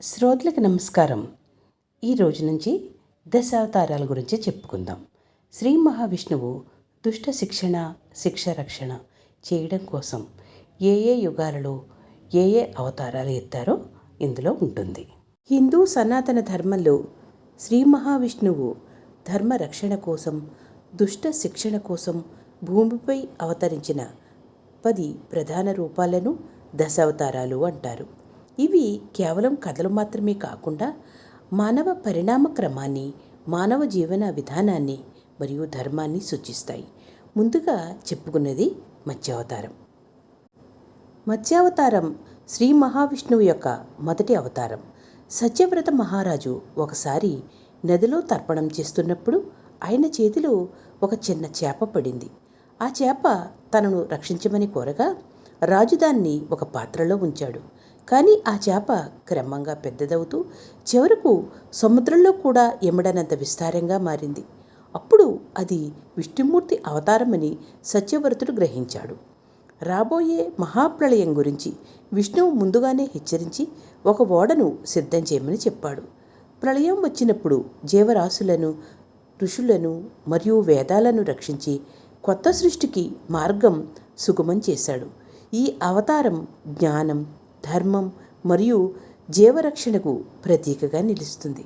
శ్రోతలకు నమస్కారం. ఈ రోజు నుంచి దశావతారాల గురించి చెప్పుకుందాం. శ్రీ మహావిష్ణువు దుష్ట శిక్షణ, శిక్ష రక్షణ చేయడం కోసం ఏ ఏ యుగాలలో ఏ ఏ అవతారాలు ఎత్తారో ఇందులో ఉంటుంది. హిందూ సనాతన ధర్మంలో శ్రీ మహావిష్ణువు ధర్మ రక్షణ కోసం, దుష్ట శిక్షణ కోసం భూమిపై అవతరించిన 10 ప్రధాన రూపాలను దశావతారాలు అంటారు. ఇవి కేవలం కథలు మాత్రమే కాకుండా మానవ పరిణామ క్రమాన్ని, మానవ జీవన విధానాన్ని మరియు ధర్మాన్ని సూచిస్తాయి. ముందుగా చెప్పుకున్నది మత్స్యావతారం. మత్స్యావతారం శ్రీ మహావిష్ణువు యొక్క మొదటి అవతారం. సత్యవ్రత మహారాజు ఒకసారి నదిలో తర్పణం చేస్తున్నప్పుడు ఆయన చేతిలో ఒక చిన్న చేప పడింది. ఆ చేప తనను రక్షించమని కోరగా రాజు దాన్ని ఒక పాత్రలో ఉంచాడు. కానీ ఆ చేప క్రమంగా పెద్దదవుతూ చివరకు సముద్రంలో కూడా ఎమ్మడనంత విస్తారంగా మారింది. అప్పుడు అది విష్ణుమూర్తి అవతారమని సత్యవ్రతుడు గ్రహించాడు. రాబోయే మహాప్రళయం గురించి విష్ణువు ముందుగానే హెచ్చరించి ఒక ఓడను సిద్ధం చేయమని చెప్పాడు. ప్రళయం వచ్చినప్పుడు జీవరాశులను, ఋషులను మరియు వేదాలను రక్షించి కొత్త సృష్టికి మార్గం సుగమం చేశాడు. ఈ అవతారం జ్ఞానం, ధర్మం మరియు జీవరక్షణకు ప్రతీకగా నిలుస్తుంది.